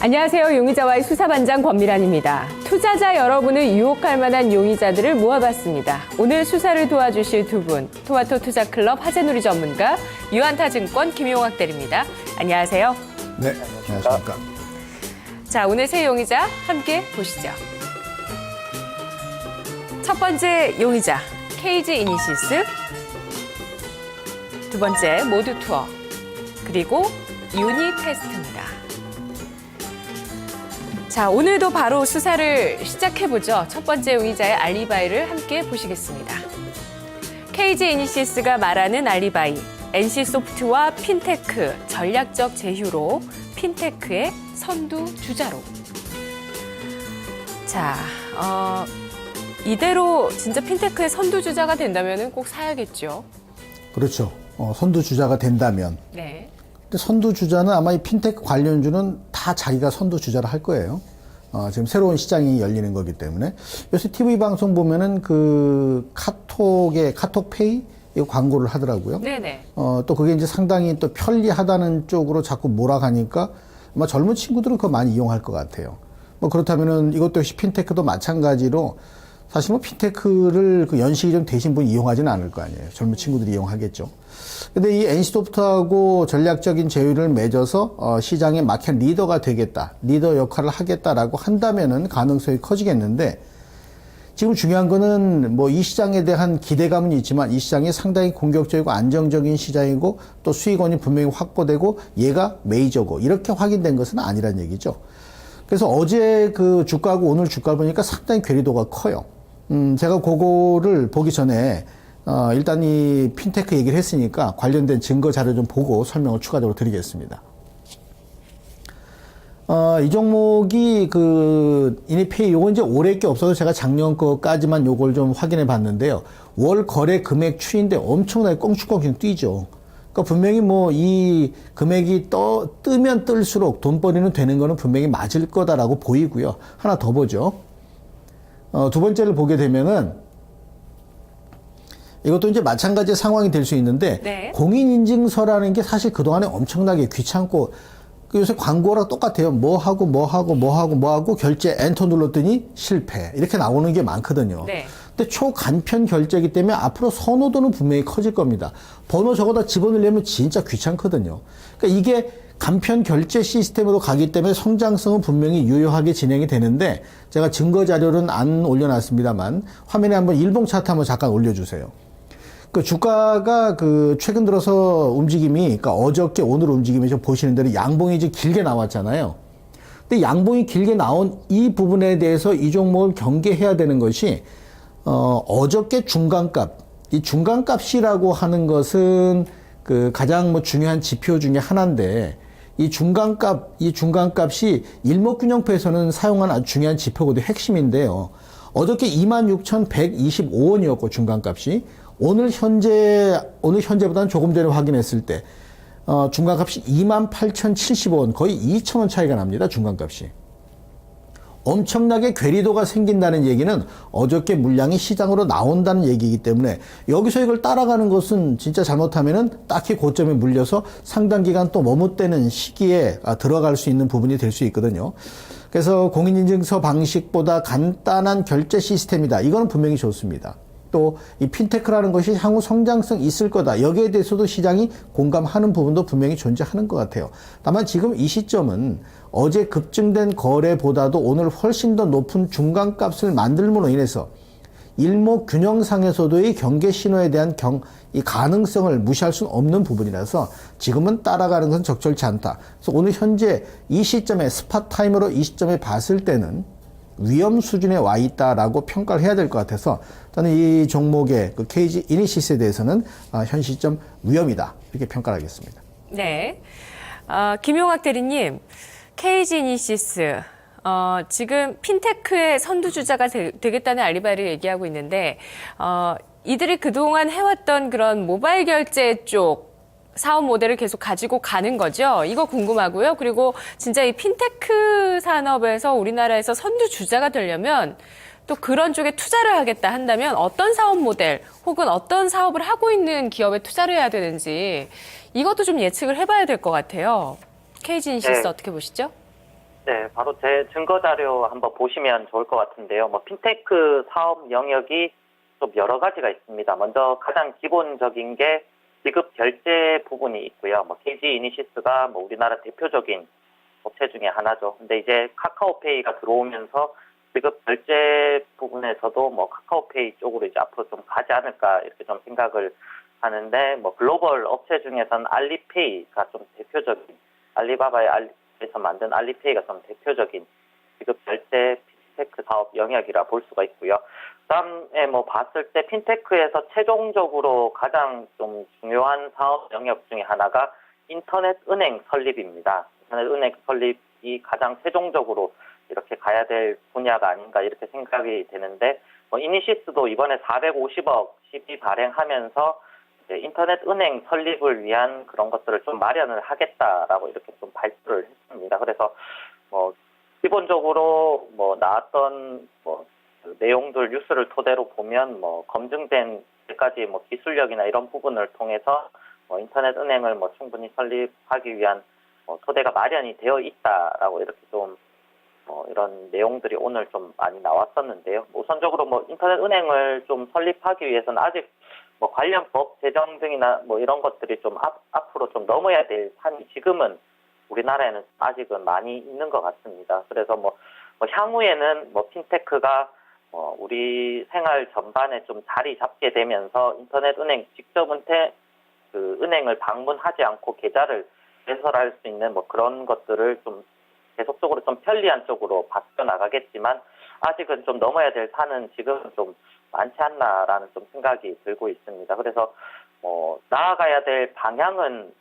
안녕하세요. 용의자와의 수사반장 권미란입니다. 투자자 여러분을 유혹할 만한 용의자들을 모아봤습니다. 오늘 수사를 도와주실 두 분, 토마토 투자클럽 하재누리 전문가, 유한타증권 김용학 대리입니다. 안녕하세요. 네, 안녕하십니까. 자, 오늘 세 용의자 함께 보시죠. 첫 번째 용의자, KG 이니시스. 두 번째, 모두투어. 그리고 유니테스트입니다. 자, 오늘도 바로 수사를 시작해보죠. 첫 번째 용의자의 알리바이를 함께 보시겠습니다. KG 이니시스가 말하는 알리바이, NC소프트와 핀테크, 전략적 제휴로 핀테크의 선두주자로. 자, 이대로 진짜 핀테크의 선두주자가 된다면 꼭 사야겠죠. 그렇죠. 선두주자가 된다면. 네. 근데 선두주자는 아마 이 핀테크 관련주는 다 자기가 선두주자를 할 거예요. 지금 새로운 시장이 열리는 거기 때문에. 요새 TV 방송 보면은 그 카톡페이 이 광고를 하더라고요. 네네. 또 그게 이제 상당히 또 편리하다는 쪽으로 자꾸 몰아가니까 아마 젊은 친구들은 그거 많이 이용할 것 같아요. 뭐 그렇다면은 이것도 역시 핀테크도 마찬가지로 사실 뭐 핀테크를 그 연식이 좀 되신 분이 이용하지는 않을 거 아니에요. 젊은 친구들이 이용하겠죠. 근데 이 NC소프트하고 전략적인 제휴를 맺어서 시장의 마켓 리더가 되겠다, 리더 역할을 하겠다라고 한다면은 가능성이 커지겠는데, 지금 중요한 거는 뭐 이 시장에 대한 기대감은 있지만 이 시장이 상당히 공격적이고 안정적인 시장이고 또 수익원이 분명히 확보되고 얘가 메이저고 이렇게 확인된 것은 아니란 얘기죠. 그래서 어제 그 주가하고 오늘 주가를 보니까 상당히 괴리도가 커요. 제가 그거를 보기 전에 일단 이 핀테크 얘기를 했으니까 관련된 증거 자료 좀 보고 설명을 추가적으로 드리겠습니다. 이 종목이 그 이니페이 요건 이제 올해 게 없어서 제가 작년 거까지만 요걸 좀 확인해 봤는데요. 월 거래 금액 추인데 엄청나게 껑충껑충 뛰죠. 그러니까 분명히 뭐 이 금액이 뜨면 뜰수록 돈벌이는 되는 거는 분명히 맞을 거다라고 보이고요. 하나 더 보죠. 두 번째를 보게 되면은 이것도 이제 마찬가지의 상황이 될 수 있는데, 네. 공인인증서라는 게 사실 그동안에 엄청나게 귀찮고, 요새 광고랑 똑같아요. 뭐 하고 결제 엔터 눌렀더니 실패. 이렇게 나오는 게 많거든요. 네. 근데 초간편 결제이기 때문에 앞으로 선호도는 분명히 커질 겁니다. 번호 저거다 집어넣으려면 진짜 귀찮거든요. 그러니까 이게 간편 결제 시스템으로 가기 때문에 성장성은 분명히 유효하게 진행이 되는데, 제가 증거 자료는 안 올려놨습니다만 화면에 한번 일봉 차트 한번 잠깐 올려주세요. 그 주가가 그 최근 들어서 움직임이, 그러니까 어저께 오늘 움직임이 좀 보시는 대로 양봉이 이제 길게 나왔잖아요. 근데 양봉이 길게 나온 이 부분에 대해서 이 종목을 경계해야 되는 것이, 어저께 중간값, 이 중간값이라고 하는 것은 그 가장 뭐 중요한 지표 중에 하나인데, 이 중간값이 일목균형표에서는 사용하는 아주 중요한 지표거든요. 핵심인데요. 어저께 26,125원이었고 중간값이 오늘 현재보다는 조금 전에 확인했을 때 중간값이 28,070원, 거의 2,000원 차이가 납니다. 중간값이. 엄청나게 괴리도가 생긴다는 얘기는 어저께 물량이 시장으로 나온다는 얘기이기 때문에 여기서 이걸 따라가는 것은 진짜 잘못하면은 딱히 고점에 물려서 상당 기간 또 머뭇대는 시기에 들어갈 수 있는 부분이 될 수 있거든요. 그래서 공인인증서 방식보다 간단한 결제 시스템이다. 이거는 분명히 좋습니다. 또 이 핀테크라는 것이 향후 성장성 있을 거다. 여기에 대해서도 시장이 공감하는 부분도 분명히 존재하는 것 같아요. 다만 지금 이 시점은 어제 급증된 거래보다도 오늘 훨씬 더 높은 중간값을 만들므로 인해서 일목균형상에서도의 경계 신호에 대한 이 가능성을 무시할 수는 없는 부분이라서 지금은 따라가는 건 적절치 않다. 그래서 오늘 현재 이 시점에 스팟 타임으로 이 시점에 봤을 때는 위험 수준에 와 있다라고 평가를 해야 될 것 같아서 저는 이 종목의 그 KG 이니시스에 대해서는 현 시점 위험이다 이렇게 평가를 하겠습니다. 네, 김용학 대리님, KG 이니시스 지금 핀테크의 선두주자가 되겠다는 알리바이를 얘기하고 있는데 이들이 그동안 해왔던 그런 모바일 결제 쪽 사업 모델을 계속 가지고 가는 거죠. 이거 궁금하고요. 그리고 진짜 이 핀테크 산업에서 우리나라에서 선두주자가 되려면 또 그런 쪽에 투자를 하겠다 한다면 어떤 사업 모델 혹은 어떤 사업을 하고 있는 기업에 투자를 해야 되는지 이것도 좀 예측을 해봐야 될 것 같아요. KG 이니시스 어떻게 보시죠? 네, 바로 제 증거 자료 한번 보시면 좋을 것 같은데요. 뭐 핀테크 사업 영역이 좀 여러 가지가 있습니다. 먼저 가장 기본적인 게 지급 결제 부분이 있고요. 뭐 KG 이니시스가 뭐 우리나라 대표적인 업체 중에 하나죠. 근데 이제 카카오페이가 들어오면서 지급 결제 부분에서도 뭐 카카오페이 쪽으로 이제 앞으로 좀 가지 않을까 이렇게 좀 생각을 하는데, 뭐 글로벌 업체 중에서는 알리페이가 좀 대표적인, 알리바바의 알리에서 만든 알리페이가 좀 대표적인 지급 결제 핀테크 사업 영역이라 볼 수가 있고요. 그다음에 뭐 봤을 때 핀테크에서 최종적으로 가장 좀 중요한 사업 영역 중에 하나가 인터넷 은행 설립입니다. 인터넷 은행 설립이 가장 최종적으로 이렇게 가야 될 분야가 아닌가 이렇게 생각이 되는데, 뭐 이니시스도 이번에 450억 시비 발행하면서 이제 인터넷 은행 설립을 위한 그런 것들을 좀 마련을 하겠다라고 이렇게 좀 발표를 했습니다. 그래서 뭐 기본적으로 뭐 나왔던 뭐 그 내용들 뉴스를 토대로 보면 뭐 검증된 까지 뭐 기술력이나 이런 부분을 통해서 뭐 인터넷 은행을 뭐 충분히 설립하기 위한 뭐 토대가 마련이 되어 있다라고 이렇게 좀 이런 내용들이 오늘 좀 많이 나왔었는데요. 우선적으로 뭐 인터넷 은행을 좀 설립하기 위해서는 아직 뭐 관련 법 제정 등이나 뭐 이런 것들이 좀 앞으로 좀 넘어야 될 산이 지금은 우리나라에는 아직은 많이 있는 것 같습니다. 그래서 뭐 향후에는 뭐 핀테크가 우리 생활 전반에 좀 자리 잡게 되면서 인터넷 은행 직접 그 은행을 방문하지 않고 계좌를 개설할 수 있는 뭐 그런 것들을 좀 계속적으로 좀 편리한 쪽으로 바뀌어 나가겠지만, 아직은 좀 넘어야 될 산은 지금은 좀 많지 않나라는 좀 생각이 들고 있습니다. 그래서 나아가야 될 방향은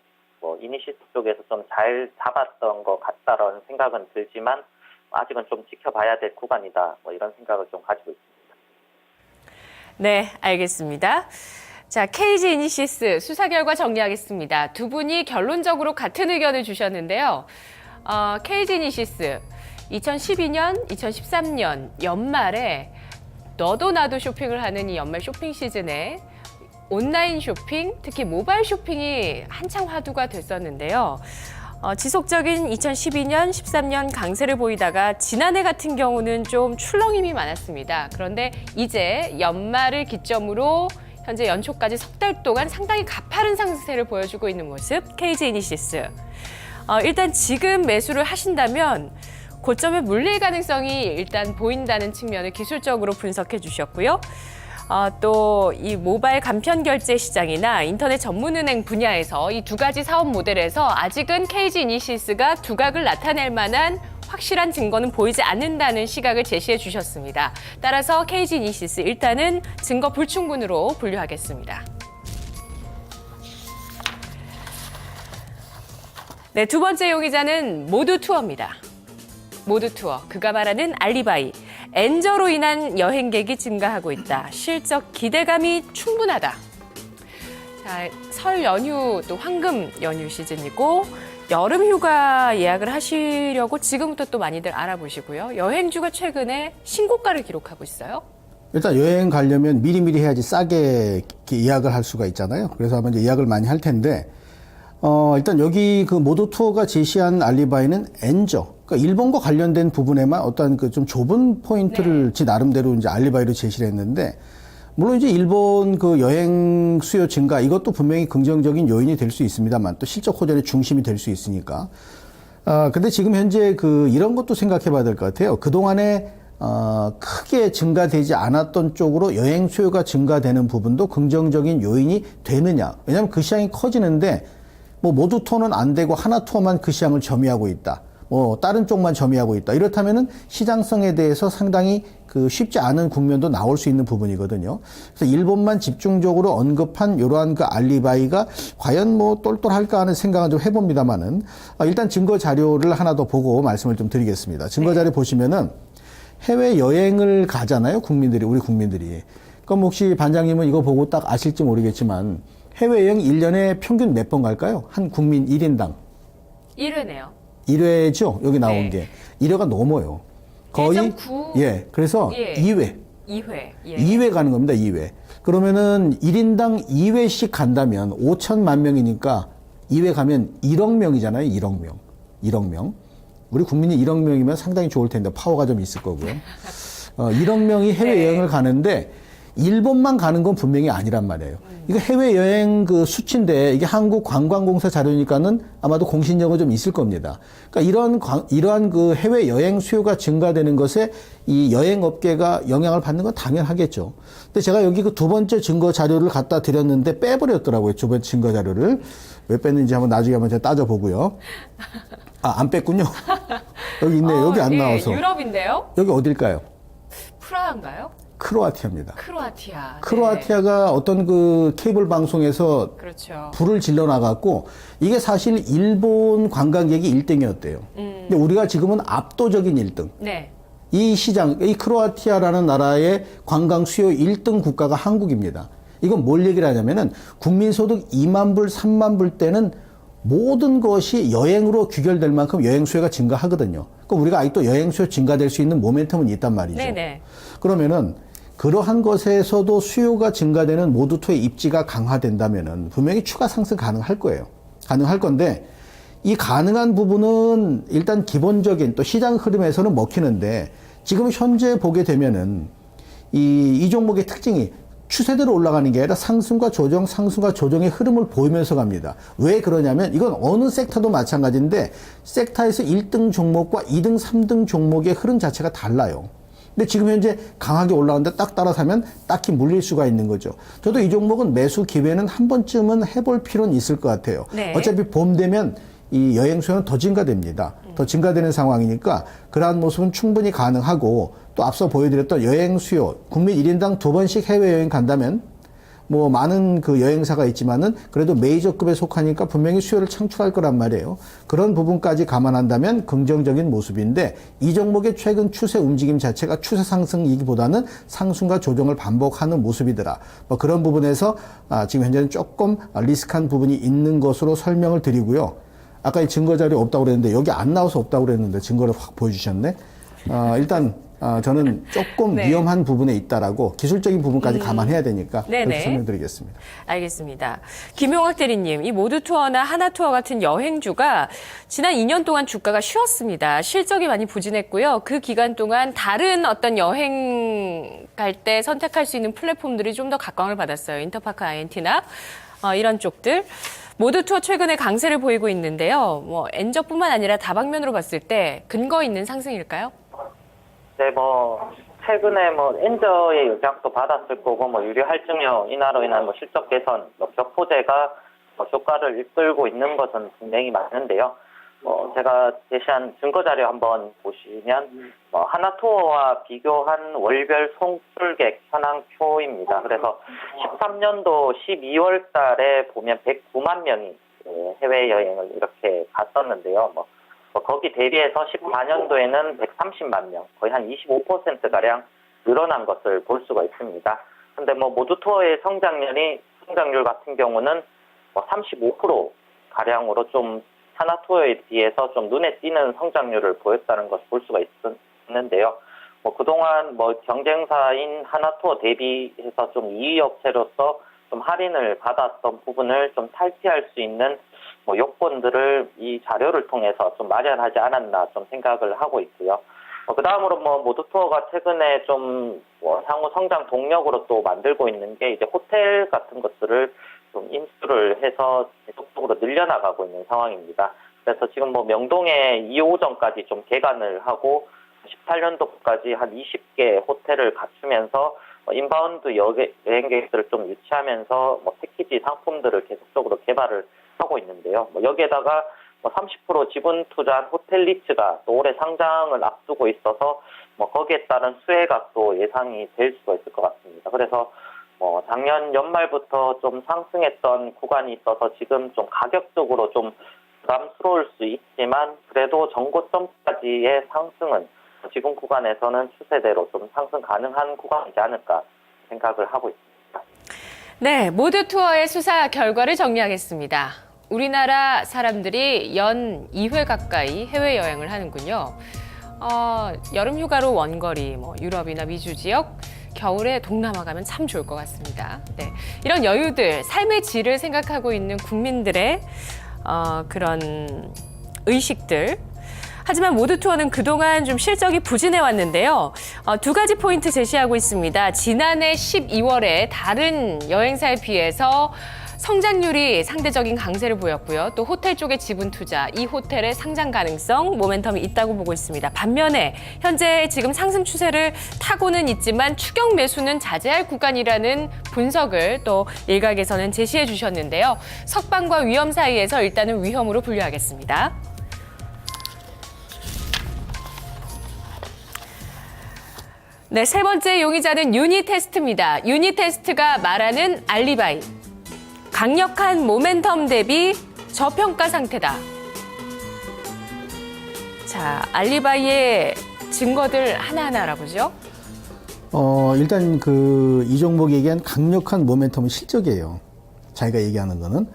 이니시스 쪽에서 좀 잘 잡았던 것 같다라는 생각은 들지만, 아직은 좀 지켜봐야 될 구간이다, 이런 생각을 좀 가지고 있습니다. 네, 알겠습니다. 자, KG 이니시스 수사 결과 정리하겠습니다. 두 분이 결론적으로 같은 의견을 주셨는데요. KG 이니시스 2012년, 2013년 연말에 너도 나도 쇼핑을 하는 이 연말 쇼핑 시즌에 온라인 쇼핑, 특히 모바일 쇼핑이 한창 화두가 됐었는데요. 지속적인 2012년, 13년 강세를 보이다가 지난해 같은 경우는 좀 출렁임이 많았습니다. 그런데 이제 연말을 기점으로 현재 연초까지 석 달 동안 상당히 가파른 상세를 보여주고 있는 모습, KG 이니시스. 일단 지금 매수를 하신다면 고점에 물릴 가능성이 일단 보인다는 측면을 기술적으로 분석해 주셨고요. 또 이 모바일 간편 결제 시장이나 인터넷 전문은행 분야에서 이 두 가지 사업 모델에서 아직은 KG 이니시스가 두각을 나타낼 만한 확실한 증거는 보이지 않는다는 시각을 제시해 주셨습니다. 따라서 KG 이니시스 일단은 증거 불충분으로 분류하겠습니다. 네, 두 번째 용의자는 모두투어입니다. 모두투어, 그가 말하는 알리바이. 엔저로 인한 여행객이 증가하고 있다. 실적 기대감이 충분하다. 자, 설 연휴 또 황금 연휴 시즌이고 여름 휴가 예약을 하시려고 지금부터 또 많이들 알아보시고요. 여행주가 최근에 신고가를 기록하고 있어요. 일단 여행 가려면 미리미리 해야지 싸게 예약을 할 수가 있잖아요. 그래서 아마 이제 예약을 많이 할 텐데, 일단 여기 그 모도 투어가 제시한 알리바이는 엔저, 그러니까 일본과 관련된 부분에만 어떤 그 좀 좁은 포인트를 지 나름대로 이제 알리바이로 제시를 했는데, 물론 이제 일본 그 여행 수요 증가 이것도 분명히 긍정적인 요인이 될 수 있습니다만 또 실적 호전의 중심이 될 수 있으니까. 근데 지금 현재 그 이런 것도 생각해 봐야 될 것 같아요. 그동안에 크게 증가되지 않았던 쪽으로 여행 수요가 증가되는 부분도 긍정적인 요인이 되느냐. 왜냐하면 그 시장이 커지는데 뭐 모두 투어는 안 되고 하나 투어만 그 시장을 점유하고 있다. 뭐 다른 쪽만 점유하고 있다. 이렇다면은 시장성에 대해서 상당히 그 쉽지 않은 국면도 나올 수 있는 부분이거든요. 그래서 일본만 집중적으로 언급한 이러한 그 알리바이가 과연 뭐 똘똘할까 하는 생각은 좀 해봅니다만은 일단 증거 자료를 하나 더 보고 말씀을 좀 드리겠습니다. 증거 자료 보시면은 해외 여행을 가잖아요, 우리 국민들이. 그럼 혹시 반장님은 이거 보고 딱 아실지 모르겠지만 해외여행 1년에 평균 몇 번 갈까요? 한 국민 1인당. 1회네요. 1회죠? 여기 나온 게. 1회가 넘어요. 거의. 1.9. 예. 그래서 예. 2회. 2회. 예. 2회 가는 겁니다, 2회. 그러면은 1인당 2회씩 간다면 5천만 명이니까 2회 가면 1억 명이잖아요, 1억 명. 1억 명. 우리 국민이 1억 명이면 상당히 좋을 텐데 파워가 좀 있을 거고요. 1억 명이 해외여행을 가는데 일본만 가는 건 분명히 아니란 말이에요. 이거 해외여행 그 수치인데 이게 한국관광공사 자료니까는 아마도 공신력은 좀 있을 겁니다. 그러니까 이러한 그 해외여행 수요가 증가되는 것에 이 여행업계가 영향을 받는 건 당연하겠죠. 근데 제가 여기 그 두 번째 증거 자료를 갖다 드렸는데 빼버렸더라고요. 두 번째 증거 자료를. 왜 뺐는지 한번 나중에 한번 제가 따져보고요. 안 뺐군요. 여기 있네요. 여기 안 나와서. 유럽인데요? 여기 어딜까요? 프라하인가요? 크로아티아입니다. 크로아티아. 네. 크로아티아가 어떤 그 케이블 방송에서 그렇죠. 불을 질러 나갔고 이게 사실 일본 관광객이 1등이었대요. 근데 우리가 지금은 압도적인 1등. 네. 이 시장, 이 크로아티아라는 나라의 관광 수요 1등 국가가 한국입니다. 이건 뭘 얘기를 하냐면은 국민소득 2만 불, 3만 불 때는 모든 것이 여행으로 귀결될 만큼 여행 수요가 증가하거든요. 그러니까 우리가 아직도 여행 수요 증가될 수 있는 모멘텀은 있단 말이죠. 네네. 그러면은 그러한 것에서도 수요가 증가되는 모두 투의 입지가 강화된다면은 분명히 추가 상승 가능할 거예요. 가능할 건데 이 가능한 부분은 일단 기본적인 또 시장 흐름에서는 먹히는데 지금 현재 보게 되면은 이 종목의 특징이 추세대로 올라가는 게 아니라 상승과 조정, 상승과 조정의 흐름을 보이면서 갑니다. 왜 그러냐면 이건 어느 섹터도 마찬가지인데 섹터에서 1등 종목과 2등, 3등 종목의 흐름 자체가 달라요. 근데 지금 현재 강하게 올라가는데 딱 따라서면 딱히 물릴 수가 있는 거죠. 저도 이 종목은 매수 기회는 한 번쯤은 해볼 필요는 있을 것 같아요. 네. 어차피 봄 되면 이 여행 수요는 더 증가됩니다. 더 증가되는 상황이니까 그러한 모습은 충분히 가능하고 또 앞서 보여드렸던 여행 수요, 국민 1인당 2번씩 해외여행 간다면 뭐 많은 그 여행사가 있지만은 그래도 메이저급에 속하니까 분명히 수요를 창출할 거란 말이에요. 그런 부분까지 감안한다면 긍정적인 모습인데 이 종목의 최근 추세 움직임 자체가 추세 상승이기보다는 상승과 조정을 반복하는 모습이더라. 뭐 그런 부분에서 지금 현재는 조금 리스크한 부분이 있는 것으로 설명을 드리고요. 아까 이 증거 자료 없다고 그랬는데 여기 안 나와서 없다고 그랬는데 증거를 확 보여주셨네. 일단 저는 조금 네. 위험한 부분에 있다라고 기술적인 부분까지 감안해야 되니까 네네. 그렇게 설명드리겠습니다. 알겠습니다. 김용학 대리님, 이 모두투어나 하나투어 같은 여행주가 지난 2년 동안 주가가 쉬었습니다. 실적이 많이 부진했고요. 그 기간 동안 다른 어떤 여행 갈 때 선택할 수 있는 플랫폼들이 좀 더 각광을 받았어요. 인터파크 INT나 이런 쪽들. 모두투어 최근에 강세를 보이고 있는데요. 뭐 엔저뿐만 아니라 다방면으로 봤을 때 근거 있는 상승일까요? 네, 최근에 엔저의 영향도 받았을 거고, 유료 할증료 인하로 인한 실적 개선, 격포제가 효과를 이끌고 있는 것은 분명히 맞는데요. 제가 제시한 증거 자료 한번 보시면, 하나투어와 비교한 월별 송출객 현황표입니다. 그래서 13년도 12월 달에 보면 109만 명이 해외여행을 이렇게 갔었는데요. 거기 대비해서 14년도에는 130만 명, 거의 한 25%가량 늘어난 것을 볼 수가 있습니다. 근데 모두투어의 성장률 같은 경우는 35%가량으로 좀 하나투어에 비해서 좀 눈에 띄는 성장률을 보였다는 것을 볼 수가 있는데요. 그동안 경쟁사인 하나투어 대비해서 좀 2위 업체로서 좀 할인을 받았던 부분을 좀 탈피할 수 있는 요건들을 이 자료를 통해서 좀 마련하지 않았나 좀 생각을 하고 있고요. 그 다음으로 모두투어가 최근에 좀 향후 성장 동력으로 또 만들고 있는 게 이제 호텔 같은 것들을 좀 인수를 해서 계속적으로 늘려나가고 있는 상황입니다. 그래서 지금 명동에 2호점까지 좀 개관을 하고 18년도까지 한 20개 호텔을 갖추면서 인바운드 여행객들을 좀 유치하면서 패키지 상품들을 계속적으로 개발을 하고 있는데요. 여기에다가 30% 지분 투자한 호텔 리츠가 또 올해 상장을 앞두고 있어서 거기에 따른 수혜가 또 예상이 될 수가 있을 것 같습니다. 그래서 작년 연말부터 좀 상승했던 구간이 있어서 지금 좀 가격적으로 좀 부담스러울 수 있지만 그래도 정고점까지의 상승은 지금 구간에서는 추세대로 좀 상승 가능한 구간이지 않을까 생각을 하고 있습니다. 네, 모두투어의 수사 결과를 정리하겠습니다. 우리나라 사람들이 연 2회 가까이 해외여행을 하는군요. 여름 휴가로 원거리, 유럽이나 미주 지역, 겨울에 동남아 가면 참 좋을 것 같습니다. 네, 이런 여유들, 삶의 질을 생각하고 있는 국민들의 그런 의식들, 하지만 모드투어는 그동안 좀 실적이 부진해 왔는데요. 두 가지 포인트 제시하고 있습니다. 지난해 12월에 다른 여행사에 비해서 성장률이 상대적인 강세를 보였고요. 또 호텔 쪽의 지분 투자, 이 호텔의 상장 가능성, 모멘텀이 있다고 보고 있습니다. 반면에 현재 지금 상승 추세를 타고는 있지만 추격 매수는 자제할 구간이라는 분석을 또 일각에서는 제시해 주셨는데요. 석방과 위험 사이에서 일단은 위험으로 분류하겠습니다. 네, 세 번째 용의자는 유니테스트입니다. 유니테스트가 말하는 알리바이. 강력한 모멘텀 대비 저평가 상태다. 자, 알리바이의 증거들 하나하나 알아보죠. 일단 이 종목이 얘기한 강력한 모멘텀은 실적이에요. 자기가 얘기하는 거는.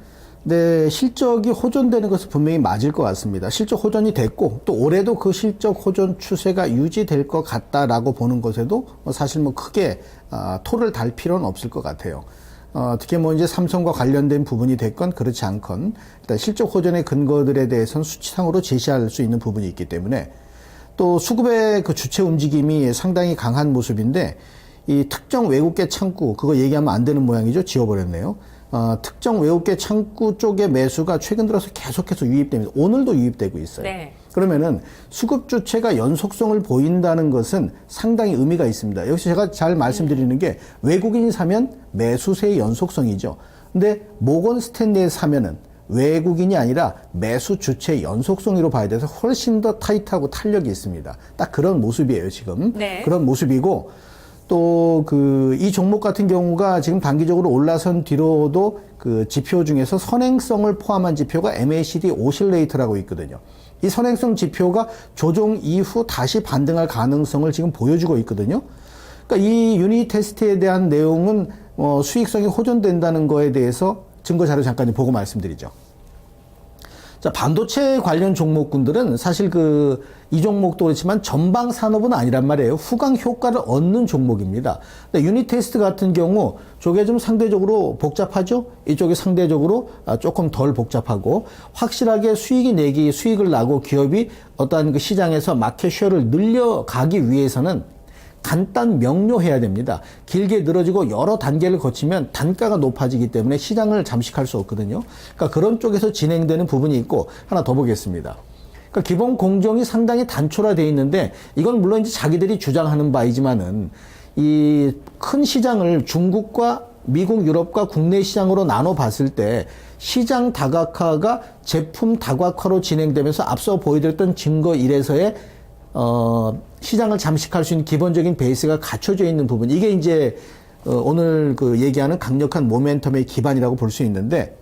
근데 실적이 호전되는 것은 분명히 맞을 것 같습니다. 실적 호전이 됐고 또 올해도 그 실적 호전 추세가 유지될 것 같다라고 보는 것에도 사실 크게 토를 달 필요는 없을 것 같아요. 특히 이제 삼성과 관련된 부분이 됐건 그렇지 않건 일단 실적 호전의 근거들에 대해서는 수치상으로 제시할 수 있는 부분이 있기 때문에 또 수급의 그 주체 움직임이 상당히 강한 모습인데 이 특정 외국계 창구 그거 얘기하면 안 되는 모양이죠. 지워버렸네요. 특정 외국계 창구 쪽의 매수가 최근 들어서 계속해서 유입됩니다. 오늘도 유입되고 있어요. 네. 그러면은 수급 주체가 연속성을 보인다는 것은 상당히 의미가 있습니다. 역시 제가 잘 말씀드리는 게 외국인이 사면 매수세의 연속성이죠. 근데 모건 스탠리에 사면은 외국인이 아니라 매수 주체의 연속성으로 봐야 돼서 훨씬 더 타이트하고 탄력이 있습니다. 딱 그런 모습이에요, 지금. 네. 그런 모습이고 또 이 종목 같은 경우가 지금 단기적으로 올라선 뒤로도 그 지표 중에서 선행성을 포함한 지표가 MACD 오실레이터라고 있거든요. 이 선행성 지표가 조정 이후 다시 반등할 가능성을 지금 보여주고 있거든요. 그러니까 이 유니 테스트에 대한 내용은 수익성이 호전된다는 거에 대해서 증거 자료 잠깐 보고 말씀드리죠. 자, 반도체 관련 종목군들은 사실 이 종목도 그렇지만 전방 산업은 아니란 말이에요. 후광 효과를 얻는 종목입니다. 근데 유니테스트 같은 경우 저게 좀 상대적으로 복잡하죠? 이쪽이 상대적으로 조금 덜 복잡하고 확실하게 수익을 나고 기업이 어떠한 그 시장에서 마켓쉐어를 늘려가기 위해서는 간단 명료해야 됩니다. 길게 늘어지고 여러 단계를 거치면 단가가 높아지기 때문에 시장을 잠식할 수 없거든요. 그러니까 그런 쪽에서 진행되는 부분이 있고 하나 더 보겠습니다. 그러니까 기본 공정이 상당히 단촐화되어 있는데 이건 물론 이제 자기들이 주장하는 바이지만은 이 큰 시장을 중국과 미국, 유럽과 국내 시장으로 나눠 봤을 때 시장 다각화가 제품 다각화로 진행되면서 앞서 보여드렸던 증거 1에서의 시장을 잠식할 수 있는 기본적인 베이스가 갖춰져 있는 부분. 이게 이제, 오늘 얘기하는 강력한 모멘텀의 기반이라고 볼 수 있는데,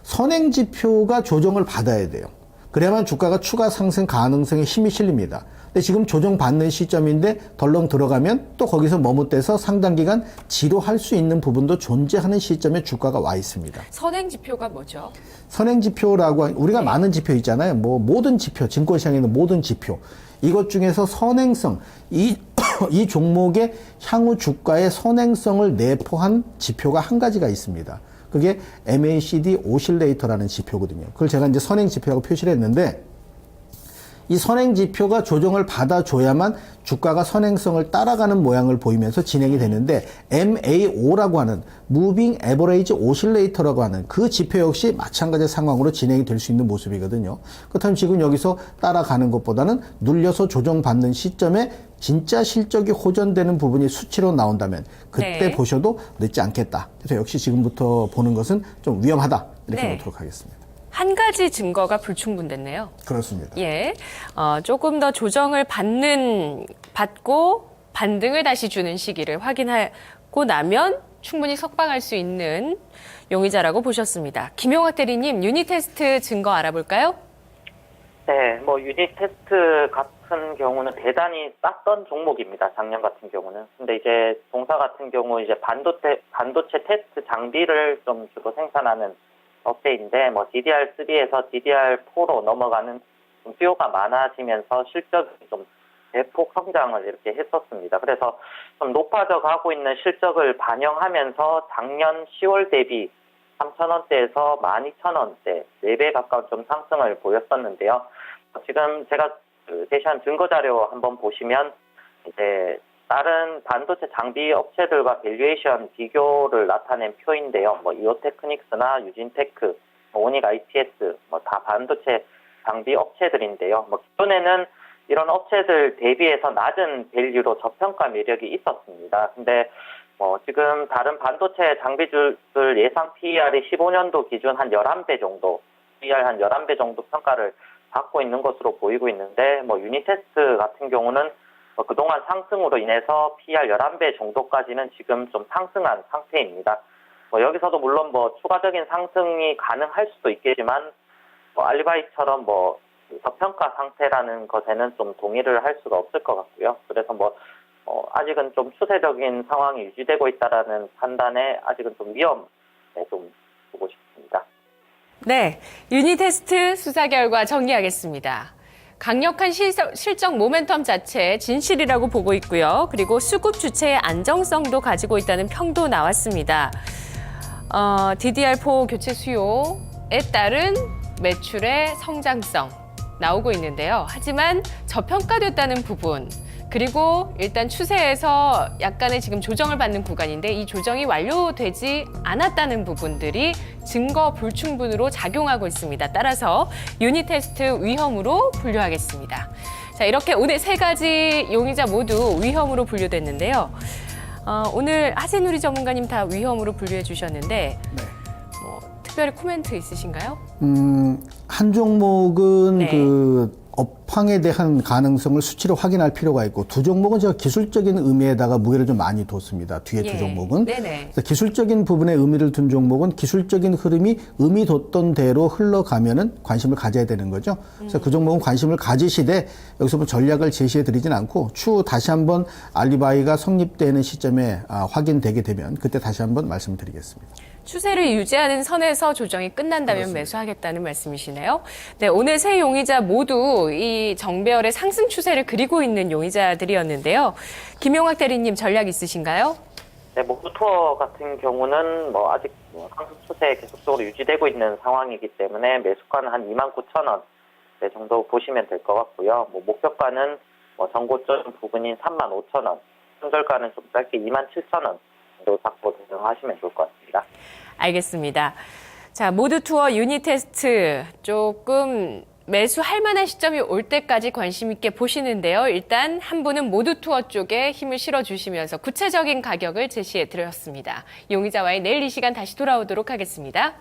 선행지표가 조정을 받아야 돼요. 그래야만 주가가 추가 상승 가능성에 힘이 실립니다. 근데 지금 조정받는 시점인데 덜렁 들어가면 또 거기서 머뭇대서 상당 기간 지루할 수 있는 부분도 존재하는 시점에 주가가 와 있습니다. 선행지표가 뭐죠? 선행지표라고 우리가 많은 지표 있잖아요. 모든 지표, 증권시장에 있는 모든 지표. 이것 중에서 선행성, 이 종목의 향후 주가의 선행성을 내포한 지표가 한 가지가 있습니다. 그게 MACD 오실레이터라는 지표거든요. 그걸 제가 이제 선행 지표라고 표시를 했는데 이 선행 지표가 조정을 받아줘야만 주가가 선행성을 따라가는 모양을 보이면서 진행이 되는데 MAO라고 하는 Moving Average Oscillator라고 하는 그 지표 역시 마찬가지 상황으로 진행이 될 수 있는 모습이거든요. 그렇다면 지금 여기서 따라가는 것보다는 눌려서 조정받는 시점에 진짜 실적이 호전되는 부분이 수치로 나온다면 그때 보셔도 늦지 않겠다. 그래서 역시 지금부터 보는 것은 좀 위험하다. 이렇게 보도록 하겠습니다. 한 가지 증거가 불충분됐네요. 그렇습니다. 예, 조금 더 조정을 받고 반등을 다시 주는 시기를 확인하고 나면 충분히 석방할 수 있는 용의자라고 보셨습니다. 김용학 대리님, 유니테스트 증거 알아볼까요? 네, 유니테스트 같은 경우는 대단히 쌌던 종목입니다. 작년 같은 경우는. 근데 이제 동사 같은 경우 이제 반도체 테스트 장비를 좀 주로 생산하는 업체인데 DDR3에서 DDR4로 넘어가는 수요가 많아지면서 실적이 좀 대폭 성장을 이렇게 했었습니다. 그래서 좀 높아져 가고 있는 실적을 반영하면서 작년 10월 대비 3,000원대에서 12,000원대 4배 가까운 좀 상승을 보였었는데요. 지금 제가 제시한 증거 자료 한번 보시면 이제 다른 반도체 장비 업체들과 밸류에이션 비교를 나타낸 표인데요. 뭐 이오테크닉스나 유진테크, 오닉 IPS, 뭐 다 반도체 장비 업체들인데요. 뭐 기존에는 이런 업체들 대비해서 낮은 밸류로 저평가 매력이 있었습니다. 근데 지금 다른 반도체 장비주들 예상 PER이 15년도 기준 한 11배 정도, PER 한 11배 정도 평가를 받고 있는 것으로 보이고 있는데, 유니테스트 같은 경우는 그동안 상승으로 인해서 PER 11배 정도까지는 지금 좀 상승한 상태입니다. 여기서도 물론 추가적인 상승이 가능할 수도 있겠지만, 알리바이처럼 저평가 상태라는 것에는 좀 동의를 할 수가 없을 것 같고요. 그래서 아직은 좀 추세적인 상황이 유지되고 있다라는 판단에 아직은 좀 위험에 좀 두고 싶습니다. 네, 유니테스트 수사 결과 정리하겠습니다. 강력한 실적 모멘텀 자체 진실이라고 보고 있고요. 그리고 수급 주체의 안정성도 가지고 있다는 평도 나왔습니다. DDR4 교체 수요에 따른 매출의 성장성 나오고 있는데요. 하지만 저평가됐다는 부분, 그리고 일단 추세에서 약간의 지금 조정을 받는 구간인데 이 조정이 완료되지 않았다는 부분들이 증거 불충분으로 작용하고 있습니다. 따라서 유니테스트 위험으로 분류하겠습니다. 자, 이렇게 오늘 세 가지 용의자 모두 위험으로 분류됐는데요. 오늘 하재누리 전문가님 다 위험으로 분류해 주셨는데 네. 특별히 코멘트 있으신가요? 한 종목은 네. 그 업황에 대한 가능성을 수치로 확인할 필요가 있고 두 종목은 제가 기술적인 의미에다가 무게를 좀 많이 뒀습니다. 뒤에 두 종목은. 네네. 그래서 기술적인 부분에 의미를 둔 종목은 기술적인 흐름이 의미 뒀던 대로 흘러가면은 관심을 가져야 되는 거죠. 그래서 그 종목은 관심을 가지시되 여기서 뭐 전략을 제시해 드리진 않고 추후 다시 한번 알리바이가 성립되는 시점에 확인되게 되면 그때 다시 한번 말씀드리겠습니다. 추세를 유지하는 선에서 조정이 끝난다면 그렇습니다. 매수하겠다는 말씀이시네요. 네, 오늘 세 용의자 모두 이 정배열의 상승 추세를 그리고 있는 용의자들이었는데요. 김용학 대리님 전략 있으신가요? 네, 모두투어 같은 경우는 아직 상승 추세 계속적으로 유지되고 있는 상황이기 때문에 매수가는 한 29,000원 정도 보시면 될 것 같고요. 목표가는 전고점 부분인 35,000원, 손절가는 좀 짧게 27,000원 정도 잡고 대응하시면 좋을 것 같습니다. 알겠습니다. 자, 모두투어 유니테스트 조금 매수할 만한 시점이 올 때까지 관심 있게 보시는데요. 일단 한 분은 모두투어 쪽에 힘을 실어주시면서 구체적인 가격을 제시해 드렸습니다. 용의자와의 내일 이 시간 다시 돌아오도록 하겠습니다.